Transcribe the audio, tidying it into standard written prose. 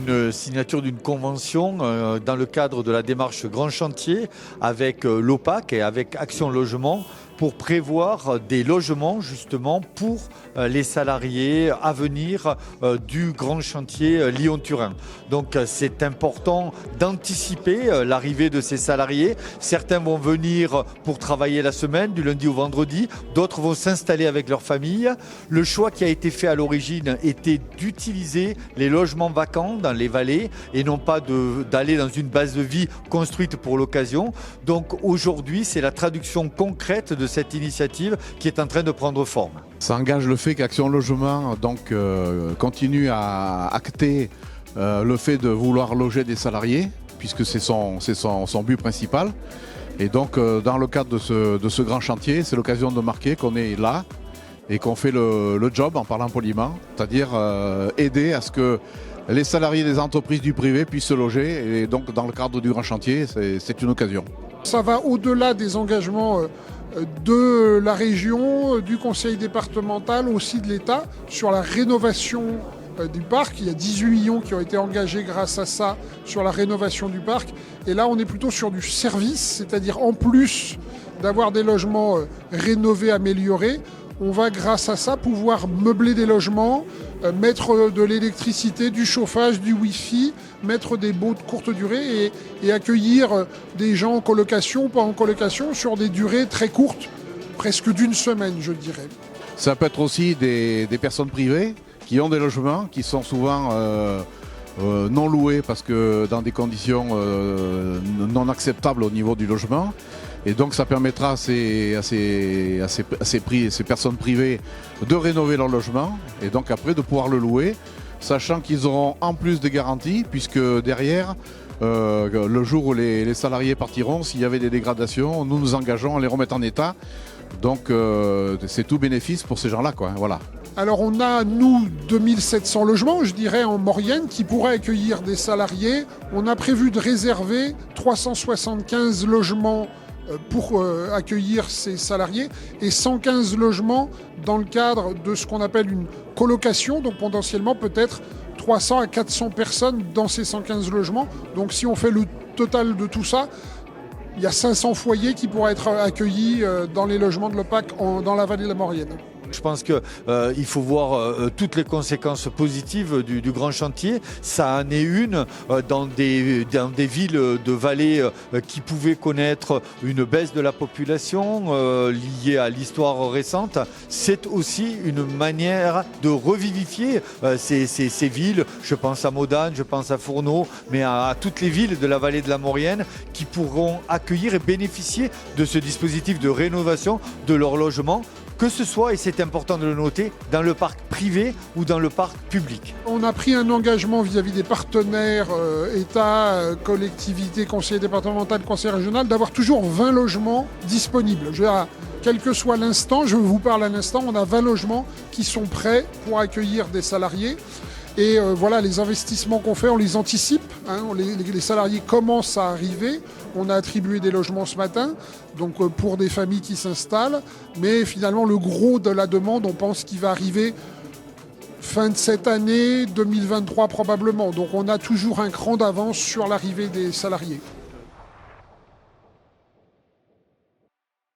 une signature d'une convention dans le cadre de la démarche Grand Chantier avec l'OPAC et avec Action Logement pour prévoir des logements justement pour les salariés à venir du grand chantier Lyon-Turin. Donc c'est important d'anticiper l'arrivée de ces salariés. Certains vont venir pour travailler la semaine, du lundi au vendredi, d'autres vont s'installer avec leur famille. Le choix qui a été fait à l'origine était d'utiliser les logements vacants dans les vallées et non pas d'aller dans une base de vie construite pour l'occasion. Donc aujourd'hui, c'est la traduction concrète de cette initiative qui est en train de prendre forme. Ça engage le fait qu'Action Logement continue à acter le fait de vouloir loger des salariés, puisque c'est son but principal. Et donc dans le cadre de ce grand chantier, c'est l'occasion de marquer qu'on est là et qu'on fait le job, en parlant poliment, c'est-à-dire aider à ce que les salariés des entreprises du privé puissent se loger. Et donc dans le cadre du grand chantier, c'est une occasion. Ça va au-delà des engagements de la région, du conseil départemental, aussi de l'État, sur la rénovation du parc. Il y a 18 millions qui ont été engagés grâce à ça sur la rénovation du parc. Et là, on est plutôt sur du service, c'est-à-dire en plus d'avoir des logements rénovés, améliorés, on va grâce à ça pouvoir meubler des logements, mettre de l'électricité, du chauffage, du wifi, mettre des baux de courte durée et accueillir des gens en colocation ou pas en colocation sur des durées très courtes, presque d'une semaine je dirais. Ça peut être aussi des personnes privées qui ont des logements qui sont souvent non loués parce que dans des conditions non acceptables au niveau du logement. Et donc ça permettra à ces personnes privées de rénover leur logement et donc après de pouvoir le louer, sachant qu'ils auront en plus des garanties, puisque derrière, le jour où les salariés partiront, s'il y avait des dégradations, nous nous engageons à les remettre en état. Donc c'est tout bénéfice pour ces gens-là, quoi. Voilà. Alors on a, nous, 2700 logements, je dirais, en Maurienne, qui pourraient accueillir des salariés. On a prévu de réserver 375 logements pour accueillir ces salariés et 115 logements dans le cadre de ce qu'on appelle une colocation, donc potentiellement peut-être 300 à 400 personnes dans ces 115 logements. Donc si on fait le total de tout ça, il y a 500 foyers qui pourraient être accueillis dans les logements de l'OPAC dans la vallée de la Maurienne. Je pense qu'il faut voir toutes les conséquences positives du grand chantier. Ça en est une dans des villes de vallée qui pouvaient connaître une baisse de la population liée à l'histoire récente. C'est aussi une manière de revivifier ces villes. Je pense à Modane, je pense à Fourneau, mais à toutes les villes de la vallée de la Maurienne qui pourront accueillir et bénéficier de ce dispositif de rénovation de leur logement, que ce soit, et c'est important de le noter, dans le parc privé ou dans le parc public. On a pris un engagement vis-à-vis des partenaires, État, collectivités, conseil départemental, conseil régional, d'avoir toujours 20 logements disponibles. Quel que soit l'instant, je vous parle à l'instant, on a 20 logements qui sont prêts pour accueillir des salariés. Et voilà, les investissements qu'on fait, on les anticipe. Les salariés commencent à arriver. On a attribué des logements ce matin, donc pour des familles qui s'installent. Mais finalement, le gros de la demande, on pense qu'il va arriver fin de cette année, 2023 probablement. Donc on a toujours un cran d'avance sur l'arrivée des salariés.